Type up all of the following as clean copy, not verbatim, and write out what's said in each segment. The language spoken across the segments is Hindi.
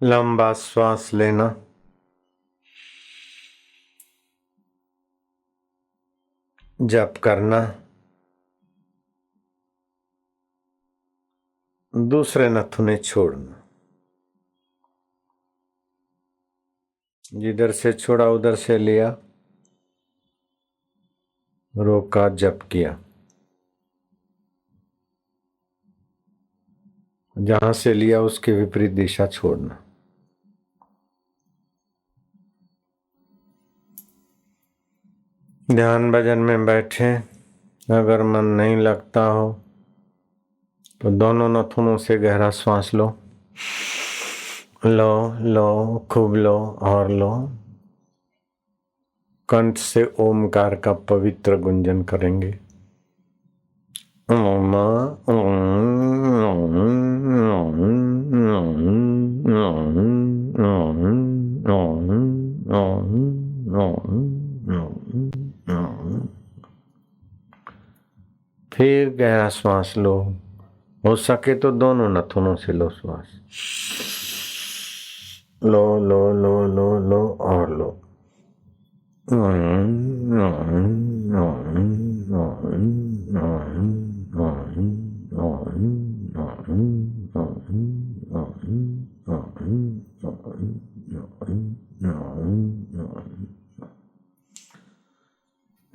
लंबा श्वास लेना, जप करना, दूसरे नथुने छोड़ना। जिधर से छोड़ा उधर से लिया, रोका, जप किया। जहां से लिया उसके विपरीत दिशा छोड़ना। ध्यान भजन में बैठे, अगर मन नहीं लगता हो तो दोनों नथुनों से गहरा श्वास लो, लो लो, खूब लो और लो। कंठ से ओमकार का पवित्र गुंजन करेंगे। फिर गहरा श्वास लो, हो सके तो दोनों नथुनों से लो श्वास। लो लो लो लो लो और लो।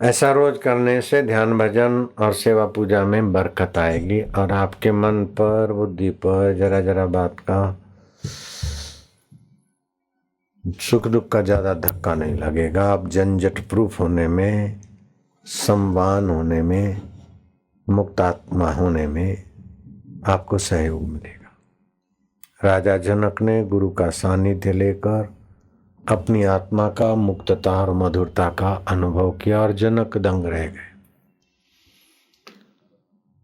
ऐसा रोज करने से ध्यान भजन और सेवा पूजा में बरकत आएगी और आपके मन पर, बुद्धि पर जरा जरा बात का, सुख दुख का ज्यादा धक्का नहीं लगेगा। आप झंझट प्रूफ होने में, संवान होने में, मुक्तात्मा होने में आपको सहयोग मिलेगा। राजा जनक ने गुरु का सानिध्य लेकर अपनी आत्मा का मुक्तता और मधुरता का अनुभव किया और जनक दंग रह गए।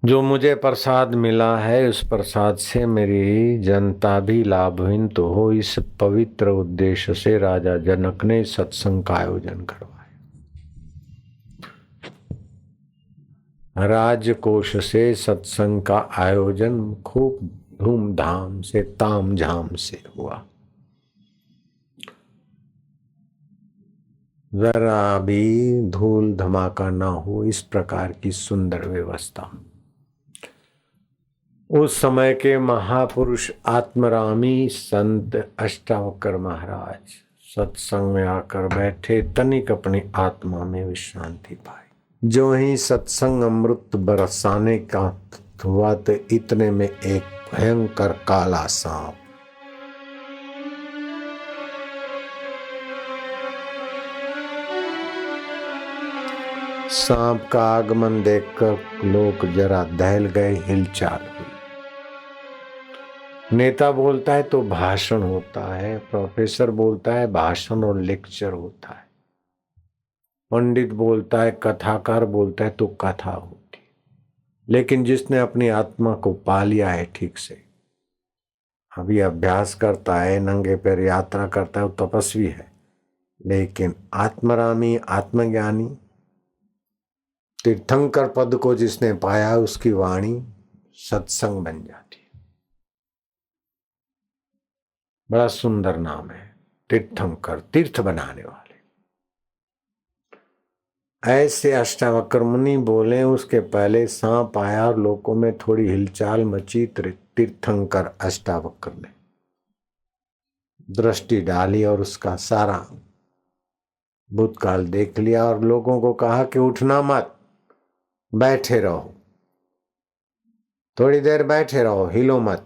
जो मुझे प्रसाद मिला है उस प्रसाद से मेरी जनता भी लाभहीन तो हो, इस पवित्र उद्देश्य से राजा जनक ने सत्संग का आयोजन करवाया। राजकोष से सत्संग का आयोजन खूब धूमधाम से, तामझाम से हुआ। जरा भी धूल धमाका ना हो, इस प्रकार की सुंदर व्यवस्था। उस समय के महापुरुष आत्मरामी संत अष्टावक्र महाराज सत्संग में आकर बैठे, तनिक अपनी आत्मा में विश्रांति पाई। जो ही सत्संग अमृत बरसाने का हुआ तो इतने में एक भयंकर काला सांप सांप का आगमन देखकर लोग जरा दहल गए, हिलचाल हुई। नेता बोलता है तो भाषण होता है, प्रोफेसर बोलता है भाषण और लेक्चर होता है, पंडित बोलता है, कथाकार बोलता है तो कथा होती है। लेकिन जिसने अपनी आत्मा को पा लिया है ठीक से, अभी अभ्यास करता है, नंगे पैर यात्रा करता है, वो तपस्वी है। लेकिन आत्मरामी, आत्मज्ञानी, तीर्थंकर पद को जिसने पाया, उसकी वाणी सत्संग बन जाती है। बड़ा सुंदर नाम है तीर्थंकर, तीर्थ बनाने वाले। ऐसे अष्टावक्र मुनि बोले, उसके पहले सांप आया और लोगों में थोड़ी हिलचाल मची। तीर्थंकर अष्टावक्र ने दृष्टि डाली और उसका सारा भूतकाल देख लिया और लोगों को कहा कि उठना मत, बैठे रहो, थोड़ी देर बैठे रहो, हिलो मत,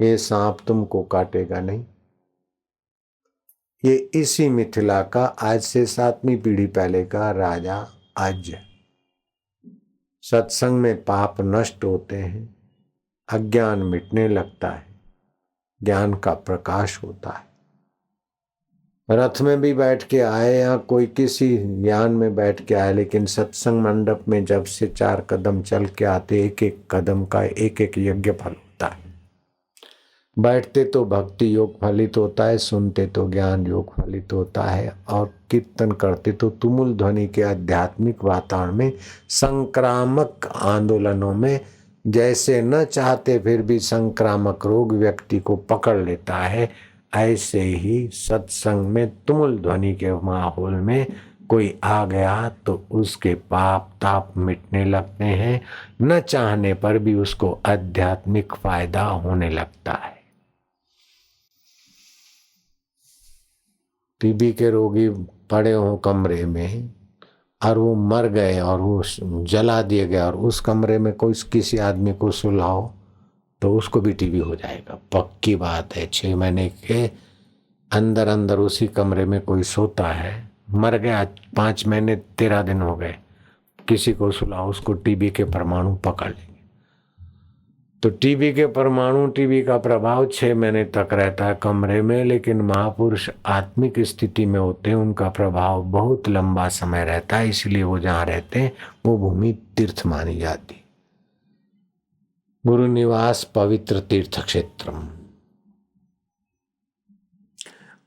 ये सांप तुमको काटेगा नहीं। ये इसी मिथिला का आज से 7वीं पीढ़ी पहले का राजा अज। सत्संग में पाप नष्ट होते हैं, अज्ञान मिटने लगता है, ज्ञान का प्रकाश होता है। रथ में भी बैठ के आए या कोई किसी यान में बैठ के आए, लेकिन सत्संग मंडप में जब से 4 कदम चल के आते, एक एक कदम का एक एक यज्ञ फल होता है। बैठते तो भक्ति योग फलित होता है, सुनते तो ज्ञान योग फलित होता है, और कीर्तन करते तो तुमुल ध्वनि के आध्यात्मिक वातावरण में, संक्रामक आंदोलनों में जैसे न चाहते फिर भी संक्रामक रोग व्यक्ति को पकड़ लेता है, ऐसे ही सत्संग में तुमुल ध्वनि के माहौल में कोई आ गया तो उसके पाप ताप मिटने लगते हैं, न चाहने पर भी उसको आध्यात्मिक फायदा होने लगता है। टीबी के रोगी पड़े हों कमरे में और वो मर गए और वो जला दिए गए और उस कमरे में कोई किसी आदमी को सुलाओ तो उसको भी टीबी हो जाएगा। पक्की बात है। 6 महीने के अंदर अंदर उसी कमरे में कोई सोता है, मर गया, 5 महीने 13 दिन हो गए, किसी को सुलाओ उसको टीबी के परमाणु पकड़ लेंगे। तो टीबी के परमाणु, टीबी का प्रभाव 6 महीने तक रहता है कमरे में, लेकिन महापुरुष आत्मिक स्थिति में होते हैं, उनका प्रभाव बहुत लंबा समय रहता है, इसलिए वो जहाँ रहते हैं वो भूमि तीर्थ मानी जाती। गुरु निवास पवित्र तीर्थ क्षेत्रम।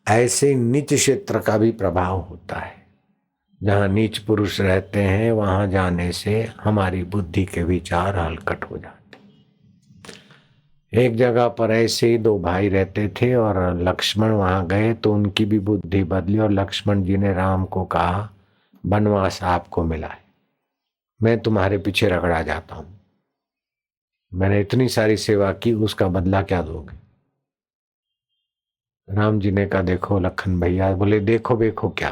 ऐसे नीच क्षेत्र का भी प्रभाव होता है। जहाँ नीच पुरुष रहते हैं वहां जाने से हमारी बुद्धि के विचार हलकट हो जाते। एक जगह पर ऐसे ही 2 भाई रहते थे और लक्ष्मण वहां गए तो उनकी भी बुद्धि बदली और लक्ष्मण जी ने राम को कहा, वनवास आपको मिला है, मैं तुम्हारे पीछे रगड़ा जाता हूं, मैंने इतनी सारी सेवा की, उसका बदला क्या दोगे? राम जी ने कहा, देखो लखन भैया, बोले देखो क्या,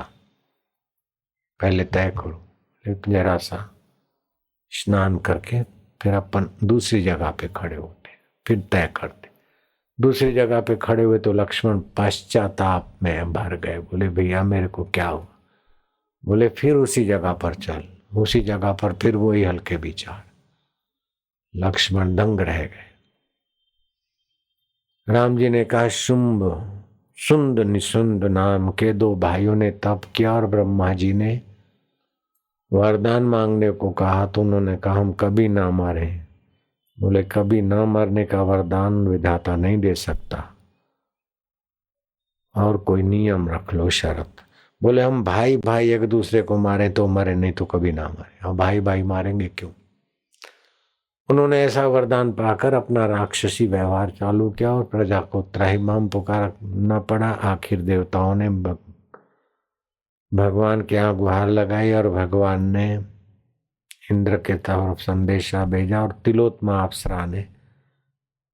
पहले तय करो। जरा सा स्नान करके फिर अपन दूसरी जगह पे खड़े होते, फिर तय करते। दूसरी जगह पे खड़े हुए तो लक्ष्मण पश्चाताप में भर गए, बोले भैया मेरे को क्या हुआ? बोले फिर उसी जगह पर चल। उसी जगह पर फिर वही हल्के विचार। लक्ष्मण दंग रह गए। राम जी ने कहा, सुंद निसुंद नाम के 2 भाइयों ने तप किया और ब्रह्मा जी ने वरदान मांगने को कहा तो उन्होंने कहा हम कभी ना मरे। बोले कभी ना मरने का वरदान विधाता नहीं दे सकता, और कोई नियम रख लो, शर्त। बोले हम भाई भाई एक दूसरे को मारे तो मरे, नहीं तो कभी ना मरे। हम भाई भाई मारेंगे क्यों? उन्होंने ऐसा वरदान पाकर अपना राक्षसी व्यवहार चालू किया और प्रजा को त्राहिमाम पुकारना पड़ा। आखिर देवताओं ने भगवान के यहाँ गुहार लगाई और भगवान ने इंद्र के तरफ संदेशा भेजा और तिलोत्मा अप्सरा ने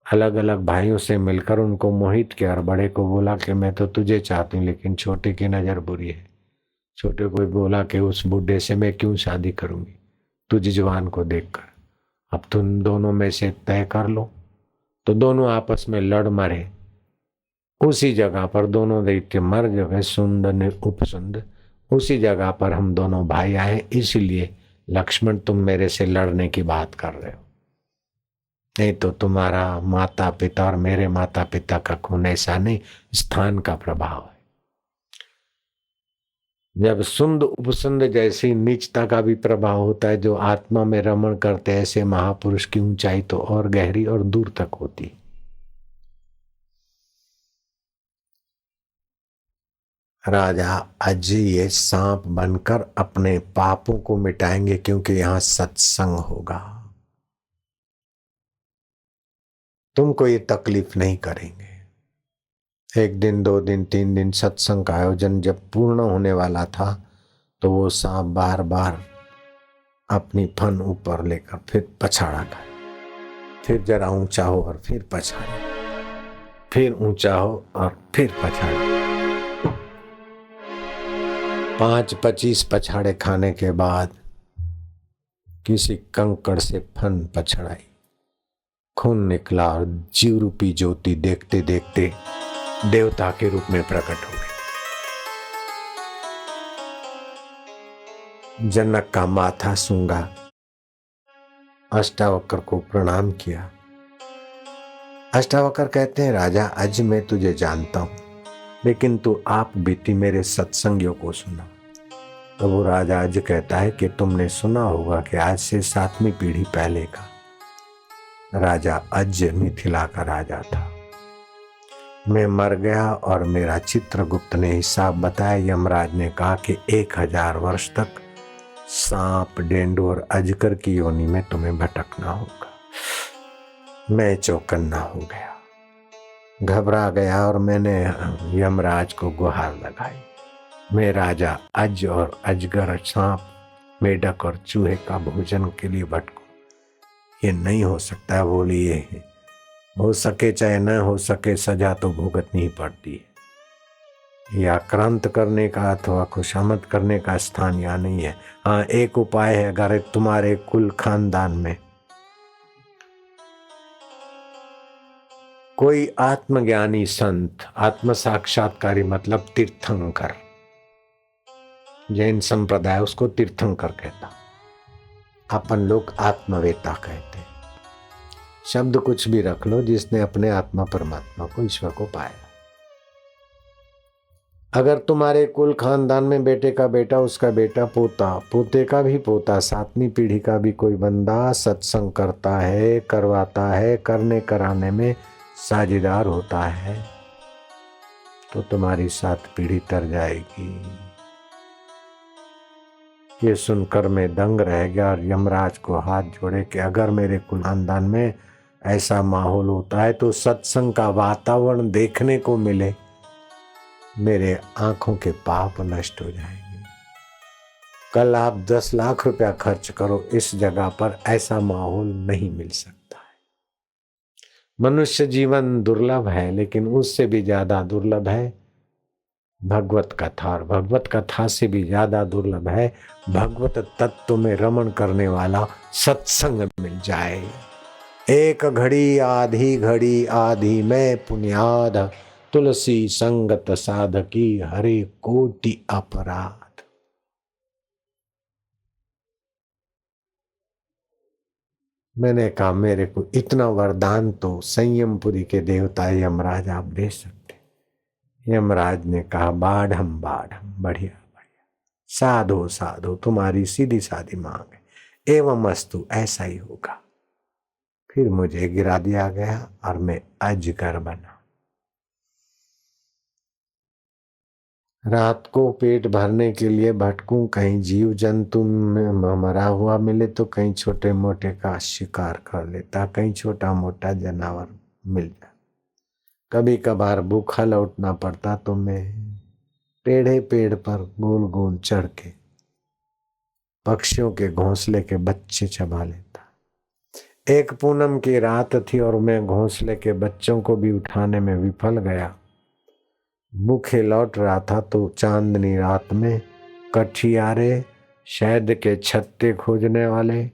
अलग अलग भाइयों से मिलकर उनको मोहित किया और बड़े को बोला कि मैं तो तुझे चाहती हूँ, लेकिन छोटे की नजर बुरी है। छोटे को बोला कि उस बूढ़े से मैं क्यों शादी करूंगी तुझ जवान को देखकर, अब तुम दोनों में से तय कर लो। तो दोनों आपस में लड़ मरे। उसी जगह पर दोनों दैत्य मर गए, सुंद ने उपसुंद। उसी जगह पर हम दोनों भाई आए, इसीलिए लक्ष्मण तुम मेरे से लड़ने की बात कर रहे हो, नहीं तो तुम्हारा माता पिता और मेरे माता पिता का खून ऐसा नहीं, स्थान का प्रभाव है। जब सुंद उपसुंद जैसी नीचता का भी प्रभाव होता है, जो आत्मा में रमण करते हैं, ऐसे महापुरुष की ऊंचाई तो और गहरी और दूर तक होती है। राजा आज ये सांप बनकर अपने पापों को मिटाएंगे, क्योंकि यहां सत्संग होगा। तुमको ये तकलीफ नहीं करेंगे। 1 दिन 2 दिन 3 दिन सत्संग का आयोजन जब पूर्ण होने वाला था तो वो सांप बार बार अपनी फन ऊपर लेकर फिर पछाड़ा खाए, फिर जरा ऊंचा हो और फिर पछाड़े, फिर ऊंचा हो और फिर पछाड़े। 5-25 पछाड़े खाने के बाद किसी कंकड़ से फन पछड़ाई, खून निकला और जीव रूपी ज्योति देखते देखते देवता के रूप में प्रकट हो गई। जनक का माथा सूंघा, अष्टावक्र को प्रणाम किया। अष्टावक्र कहते हैं, राजा आज मैं तुझे जानता हूं, लेकिन तू आप बीती मेरे सत्संगियों को सुना। तो वो राजा आज कहता है कि तुमने सुना होगा कि आज से 7वीं पीढ़ी पहले का राजा अज मिथिला का राजा था। मैं मर गया और मेरा चित्रगुप्त ने हिसाब बताया। यमराज ने कहा कि 1000 वर्ष तक सांप, डेंडू और अजगर की योनि में तुम्हें भटकना होगा। मैं चौकन्ना हो गया, घबरा गया और मैंने यमराज को गुहार लगाई। मैं राजा अज और अजगर, सांप, मेढक और चूहे का भोजन के लिए भटकूं, ये नहीं हो सकता। बोली ये हो सके चाहे न हो सके, सजा तो भुगतनी ही पड़ती है। ये आक्रांत करने का अथवा खुशामद करने का स्थान यहाँ नहीं है। हाँ, एक उपाय है, अगर तुम्हारे कुल खानदान में कोई आत्मज्ञानी संत, आत्म साक्षात्कारी मतलब तीर्थंकर, जैन संप्रदाय उसको तीर्थंकर कहता, अपन लोग आत्मवेता कहते हैं। शब्द कुछ भी रख लो, जिसने अपने आत्मा परमात्मा को, ईश्वर को पाया। अगर तुम्हारे कुल खानदान में बेटे का बेटा, उसका बेटा, पोता, पोते का भी पोता, 7वीं पीढ़ी का भी कोई बंदा सत्संग करता है, करवाता है, करने कराने में साझेदार होता है, तो तुम्हारी 7 पीढ़ी तर जाएगी। ये सुनकर मैं दंग रह गया और यमराज को हाथ जोड़े कि अगर मेरे कुल खानदान में ऐसा माहौल होता है तो सत्संग का वातावरण देखने को मिले, मेरे आंखों के पाप नष्ट हो जाएंगे। कल आप 10 लाख रुपया खर्च करो, इस जगह पर ऐसा माहौल नहीं मिल सकता है। मनुष्य जीवन दुर्लभ है, लेकिन उससे भी ज्यादा दुर्लभ है भगवत कथा, और भगवत कथा से भी ज्यादा दुर्लभ है भगवत तत्व में रमण करने वाला सत्संग मिल जाए। एक घड़ी आधी में पुण्याद, तुलसी संगत साधकी, हरे कोटि अपराध। मैंने कहा मेरे को इतना वरदान तो संयमपुरी के देवता यमराज आप दे सकते। यमराज ने कहा बाढ़म बाढ़म, बढ़िया बढ़िया, साधो साधो, तुम्हारी सीधी साधी मांग है, एवं अस्तु, ऐसा ही होगा। फिर मुझे गिरा दिया गया और मैं अजगर बना। रात को पेट भरने के लिए भटकूं, कहीं जीव जंतु में मरा हुआ मिले तो कहीं छोटे मोटे का शिकार कर लेता, कहीं छोटा मोटा जानवर मिल जाए। कभी कभार भूखा लौटना पड़ता तो मैं टेढ़े पेड़ पर गोल गोल चढ़ के पक्षियों के घोंसले के बच्चे चबा लेता। एक पूनम की रात थी और मैं घोंसले के बच्चों को भी उठाने में विफल गया। भूखे लौट रहा था तो चांदनी रात में कठियारे, शहद के छत्ते खोजने वाले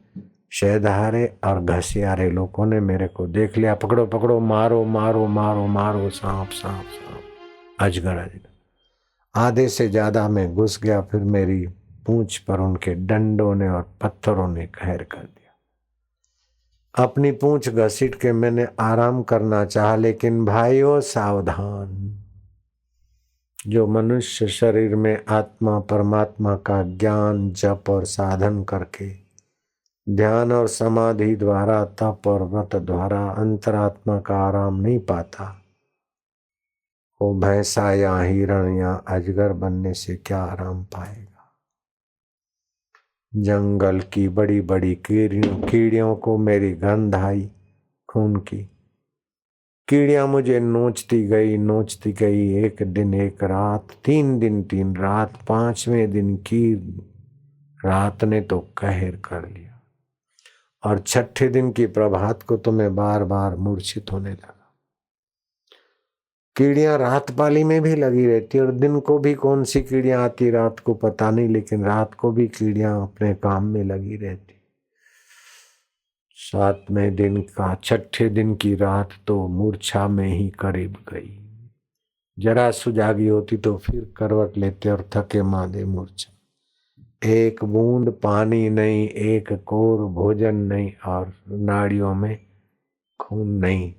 शहदहारे और घसियारे लोगों ने मेरे को देख लिया। पकड़ो पकड़ो, मारो मारो मारो मारो, सांप सांप सांप, अजगर अजगर। आधे से ज्यादा मैं घुस गया। फिर मेरी पूंछ पर उनके डंडों ने और पत्थरों ने कहर कर दिया। अपनी पूंछ घसीट के मैंने आराम करना चाहा, लेकिन भाइयों सावधान, जो मनुष्य शरीर में आत्मा परमात्मा का ज्ञान, जप और साधन करके, ध्यान और समाधि द्वारा, तप और व्रत द्वारा अंतरात्मा का आराम नहीं पाता, वो भैंसा या हिरण या अजगर बनने से क्या आराम पाएगा। जंगल की बड़ी बड़ी कीड़ियों को मेरी गंध आई खून की। कीड़ियां मुझे नोचती गई, एक दिन एक रात, 3 दिन 3 रात, 5वें दिन की रात ने तो कहर कर लिया, और 6ठे दिन की प्रभात को तो मैं बार बार मूर्छित होने लगा। कीड़ियां रात पाली में भी लगी रहती, और दिन को भी कौन सी कीड़ियां आती रात को पता नहीं, लेकिन रात को भी कीड़ियां अपने काम में लगी रहती। 7वें दिन का 6ठे दिन की रात तो मूर्छा में ही करीब गई। जरा सुजागी होती तो फिर करवट लेते और थके मांदे मूर्छा। एक बूंद पानी नहीं, एक कोर भोजन नहीं, और नाड़ियों में खून नहीं।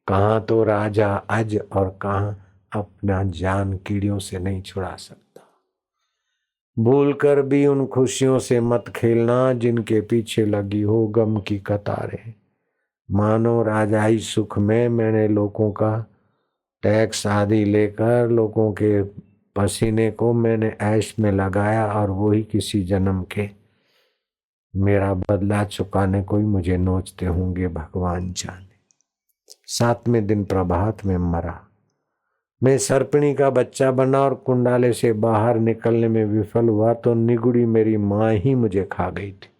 कहाँ तो राजा अज और कहाँ अपना जान कीड़ियों से नहीं छुड़ा सकता। भूल कर भी उन खुशियों से मत खेलना जिनके पीछे लगी हो गम की कतारें। मानो राजाई सुख में मैंने लोगों का टैक्स आदि लेकर लोगों के पसीने को मैंने ऐश में लगाया, और वही किसी जन्म के मेरा बदला चुकाने को ही मुझे नोचते होंगे, भगवान जाने। 7वें दिन प्रभात में मरा। मैं सर्पिणी का बच्चा बना और कुंडाले से बाहर निकलने में विफल हुआ तो निगुड़ी मेरी मां ही मुझे खा गई थी।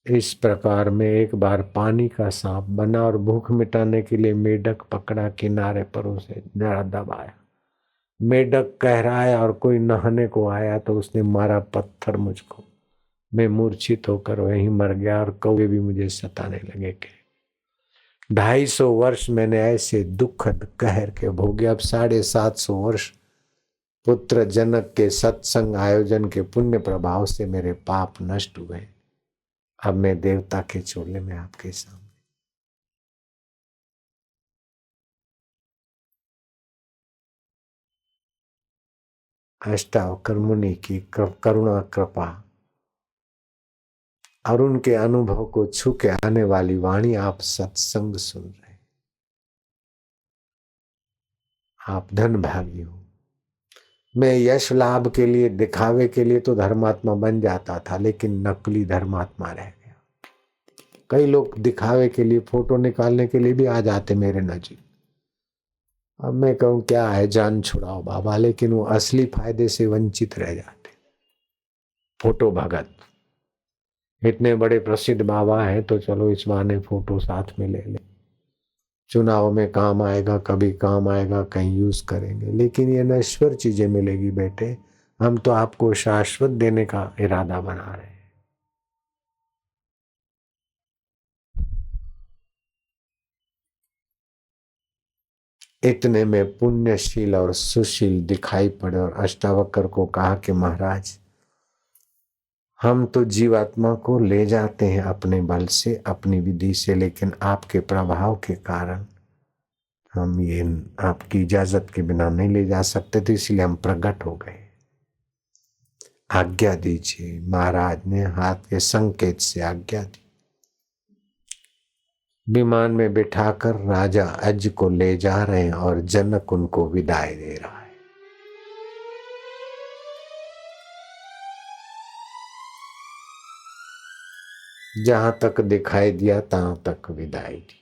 इस प्रकार मैं एक बार पानी का सांप बना और भूख मिटाने के लिए मेढक पकड़ा, किनारे पर उसे जरा दबाया। मेढक कह रहा है और कोई नहाने को आया तो उसने मारा पत्थर मुझको। मैं मूर्छित होकर वहीं मर गया और कौवे भी मुझे सताने लगे कि 250 वर्ष मैंने ऐसे दुखद कहर के भोगे। अब 750 वर्ष पुत्र जनक के सत्संग आयोजन के पुण्य प्रभाव से मेरे पाप नष्ट हुए। अब मैं देवता के चोले में आपके सामने। अष्टावक्र मुनि की करुणा कृपा और उनके अनुभव को छू के आने वाली वाणी आप सत्संग सुन रहे। आप धन भागी हो। मैं यश लाभ के लिए, दिखावे के लिए तो धर्मात्मा बन जाता था, लेकिन नकली धर्मात्मा रह गया। कई लोग दिखावे के लिए, फोटो निकालने के लिए भी आ जाते मेरे नजीक। अब मैं कहूँ क्या है, जान छुड़ाओ बाबा, लेकिन वो असली फायदे से वंचित रह जाते। फोटो भगत इतने बड़े प्रसिद्ध बाबा हैं तो चलो इस बहाने फोटो साथ में ले ले, चुनाव में काम आएगा, कभी काम आएगा, कहीं यूज करेंगे। लेकिन ये नश्वर चीजें मिलेगी बेटे, हम तो आपको शाश्वत देने का इरादा बना रहे हैं। इतने में पुण्यशील और सुशील दिखाई पड़े और अष्टावक्र को कहा कि महाराज, हम तो जीवात्मा को ले जाते हैं अपने बल से, अपनी विधि से, लेकिन आपके प्रभाव के कारण हम ये आपकी इजाजत के बिना नहीं ले जा सकते, तो इसलिए हम प्रकट हो गए। आज्ञा दीजिए। महाराज ने हाथ के संकेत से आज्ञा दी। विमान में बिठाकर राजा अज को ले जा रहे हैं और जनक उनको विदाई दे रहा है। जहां तक दिखाई दिया तहां तक विदाई दी।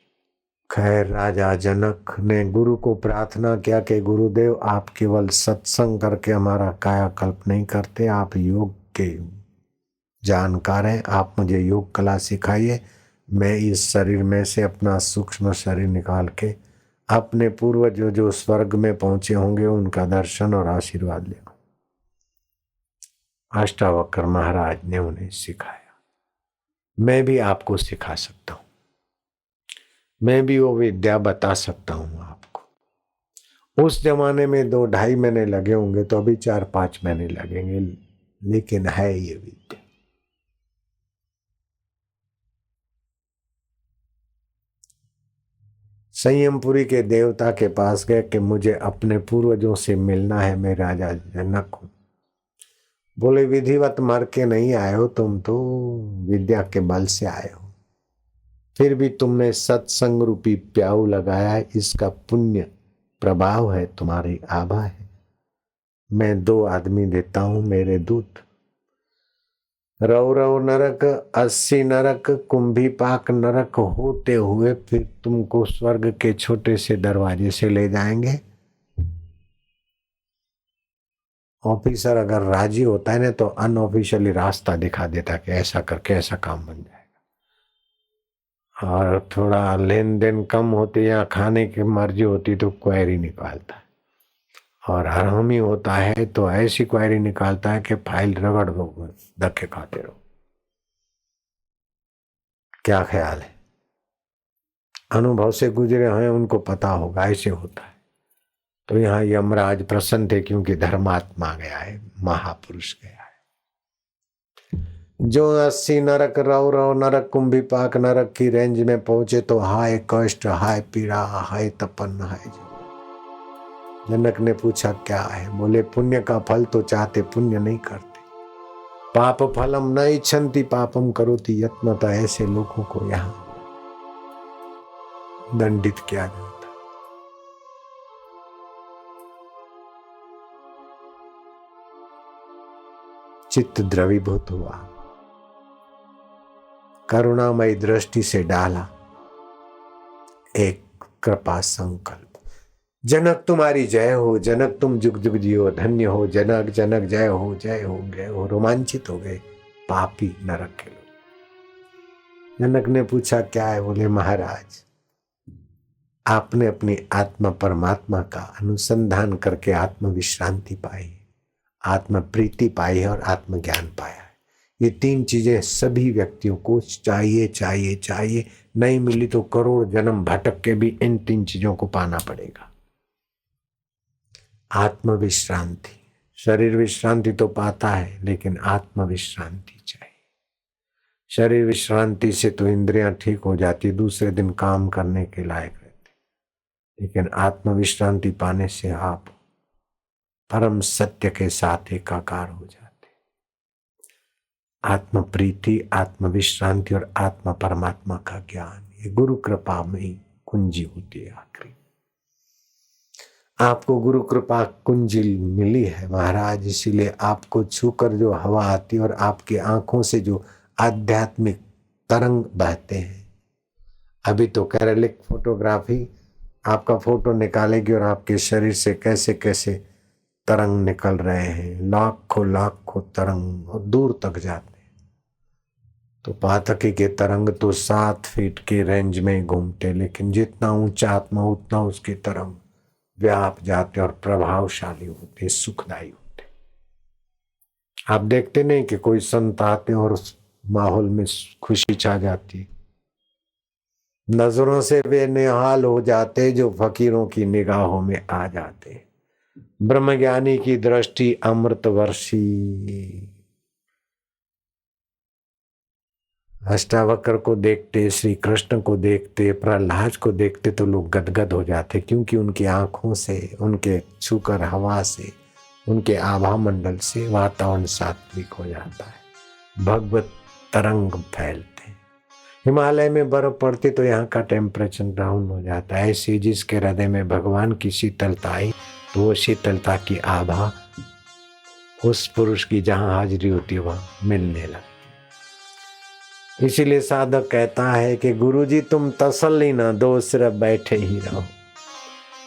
खैर राजा जनक ने गुरु को प्रार्थना किया कि गुरुदेव, आप केवल सत्संग करके हमारा कायाकल्प नहीं करते, आप योग के जानकार हैं, आप मुझे योग कला सिखाइए। मैं इस शरीर में से अपना सूक्ष्म शरीर निकाल के अपने पूर्वज जो स्वर्ग में पहुंचे होंगे उनका दर्शन और आशीर्वाद ले। अष्टावक्र महाराज ने उन्हें सिखाया। मैं भी आपको सिखा सकता हूं, मैं भी वो विद्या बता सकता हूं आपको। उस जमाने में 2-2.5 महीने लगे होंगे, तो अभी 4-5 महीने लगेंगे, लेकिन है ये विद्या। संयमपुरी के देवता के पास गए कि मुझे अपने पूर्वजों से मिलना है, मैं राजा जनक हूं। बोले विधिवत मर के नहीं आए हो तुम, तो विद्या के बल से आए हो। फिर भी तुमने सत्संग रूपी प्याऊ लगाया है, इसका पुण्य प्रभाव है, तुम्हारी आभा है। मैं 2 आदमी देता हूं मेरे दूत। रव नरक, 80 नरक, कुंभी पाक नरक होते हुए फिर तुमको स्वर्ग के छोटे से दरवाजे से ले जाएंगे। ऑफिसर अगर राजी होता है ना तो अनऑफिशियली रास्ता दिखा देता है कि ऐसा करके ऐसा काम बन जाएगा। और थोड़ा लेन देन कम होती या खाने की मर्जी होती तो क्वेरी निकालता है। और हरामी होता है तो ऐसी क्वेरी निकालता है कि फाइल रगड़ दो, धक्के खाते रहो। क्या ख्याल है? अनुभव से गुजरे हैं, उनको पता होगा ऐसे होता है। तो यहाँ यमराज प्रसन्न थे क्योंकि धर्मात्मा गया है, महापुरुष गया है। जो 80 नरक, रव नरक, कुंभी पाक नरक की रेंज में पहुंचे तो हाय कष्ट, हाय पीड़ा, हाय तपन, हाय। जनक ने पूछा क्या है? बोले पुण्य का फल तो चाहते, पुण्य नहीं करते। पाप फलम न इच्छन्ति पापम करोति यत्नतः, ऐसे लोगों को यहाँ दंडित किया जाता। चित्त द्रवीभूत हुआ, करुणामयी दृष्टि से डाला, एक कृपा संकल्प। जनक तुम्हारी जय हो, जनक तुम जुग जुग जियो, धन्य हो जनक, जनक जय हो जय हो जय हो। रोमांचित हो गए पापी नरक के लोग। जनक ने पूछा क्या है? बोले महाराज, आपने अपनी आत्मा परमात्मा का अनुसंधान करके आत्म विश्रांति पाई, आत्म प्रीति पाई है और आत्मज्ञान पाया है। ये तीन चीजें सभी व्यक्तियों को चाहिए चाहिए चाहिए। नहीं मिली तो करोड़ जन्म भटक के भी इन तीन चीजों को पाना पड़ेगा। आत्म विश्रांति, शरीर विश्रांति तो पाता है लेकिन आत्म विश्रांति चाहिए। शरीर विश्रांति से तो इंद्रियां ठीक हो जाती, दूसरे दिन काम करने के लायक रहती, लेकिन आत्म विश्रांति पाने से आप परम सत्य के साथ एकाकार हो जाते। आत्म प्रीति, आत्म विश्रांति और आत्मा परमात्मा का ज्ञान, ये गुरु कृपा में ही कुंजी होती है। आखिरी आपको गुरु कृपा कुंजी मिली है महाराज, इसीलिए आपको छूकर जो हवा आती है और आपकी आंखों से जो आध्यात्मिक तरंग बहते हैं। अभी तो कैरेलिक फोटोग्राफी आपका फोटो निकालेगी और आपके शरीर से कैसे कैसे तरंग निकल रहे हैं, लाखों लाखों तरंग और दूर तक जाते हैं। तो पातकी के तरंग तो 7 फीट के रेंज में घूमते, लेकिन जितना ऊंचा आत्मा उतना उसकी तरंग व्याप जाते और प्रभावशाली होते, सुखदायी होते। आप देखते नहीं कि कोई संत आते और उस माहौल में खुशी छा जाती, नजरों से बेनिहाल हो जाते जो फकीरों की निगाहों में आ जाते। ब्रह्मज्ञानी की दृष्टि अमृत वर्षी। अष्टावक्र को देखते, श्री कृष्ण को देखते, प्रहलाद को देखते तो लोग गदगद हो जाते, क्योंकि उनकी आंखों से, उनके छूकर हवा से, उनके आभा मंडल से वातावरण सात्विक हो जाता है, भगवत तरंग फैलते। हिमालय में बर्फ पड़ती तो यहाँ का टेम्परेचर डाउन हो जाता है। ऐसे जिसके हृदय में भगवान की शीतलता आई तो वो शीतलता की आभा उस पुरुष की जहाँ हाजिरी होती है वहाँ मिलने लगती। इसीलिए साधक कहता है कि गुरुजी तुम तसल्ली ना दो, सिर्फ बैठे ही रहो,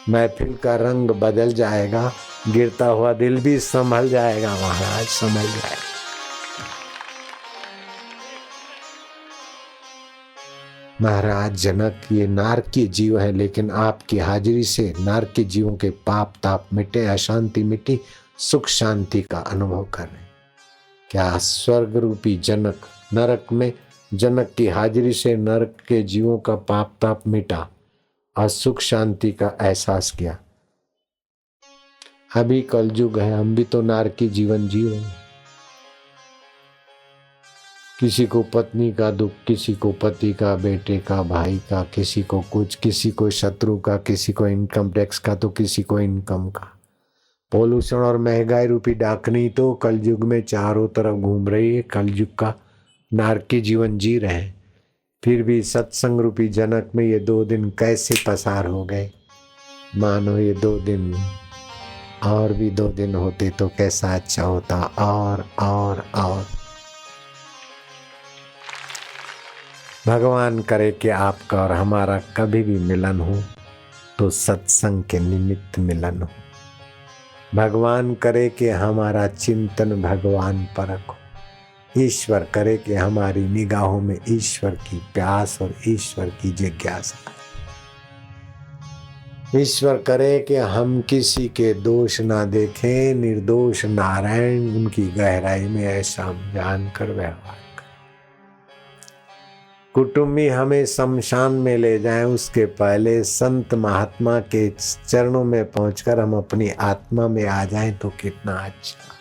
महफिल का रंग बदल जाएगा, गिरता हुआ दिल भी संभल जाएगा महाराज, संभल जाएगा। महाराज जनक ये नारकीय जीव है, लेकिन आपकी हाजिरी से नारकीय जीवों के पाप ताप मिटे, अशांति मिटी, सुख शांति का अनुभव कर रहे। क्या स्वर्ग रूपी जनक, नरक में जनक की हाजिरी से नरक के जीवों का पाप ताप मिटा और सुख शांति का एहसास किया। अभी कलयुग है, हम भी तो नारकीय जीवन जी रहे हैं। किसी को पत्नी का दुख, किसी को पति का, बेटे का, भाई का, किसी को कुछ, किसी को शत्रु का, किसी को इनकम टैक्स का तो किसी को इनकम का। पोल्यूशन और महंगाई रूपी डाकनी तो कलयुग में चारों तरफ घूम रही है। कलयुग का नारकीय जीवन जी रहे हैं, फिर भी सत्संग रूपी जनक में ये 2 दिन कैसे पसार हो गए। मानो ये 2 दिन और भी 2 दिन होते तो कैसा अच्छा होता। और भगवान करे कि आपका और हमारा कभी भी मिलन हो तो सत्संग के निमित्त मिलन हो। भगवान करे कि हमारा चिंतन भगवान परक हो। ईश्वर करे कि हमारी निगाहों में ईश्वर की प्यास और ईश्वर की जिज्ञासा। ईश्वर करे कि हम किसी के दोष ना देखें, निर्दोष नारायण उनकी गहराई में ऐसा जान कर व्यवहार। कुटुंबी हमें शमशान में ले जाएं, उसके पहले संत महात्मा के चरणों में पहुंचकर हम अपनी आत्मा में आ जाएं तो कितना अच्छा।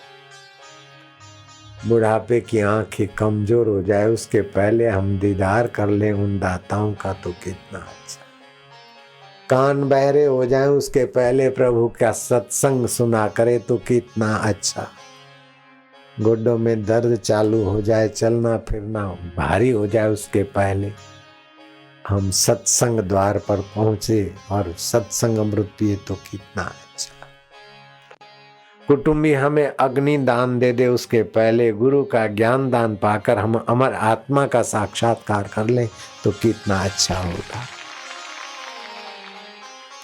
बुढ़ापे की आंखें कमजोर हो जाए उसके पहले हम दीदार कर लें उन दाताओं का तो कितना अच्छा। कान बहरे हो जाए उसके पहले प्रभु का सत्संग सुना करे तो कितना अच्छा। गोड्डों में दर्द चालू हो जाए, चलना फिरना भारी हो जाए उसके पहले हम सत्संग द्वार पर पहुंचे और सत्संग अमृत पिए तो कितना अच्छा। कुटुंबी हमें अग्नि दान दे दे उसके पहले गुरु का ज्ञान दान पाकर हम अमर आत्मा का साक्षात्कार कर लें तो कितना अच्छा होगा।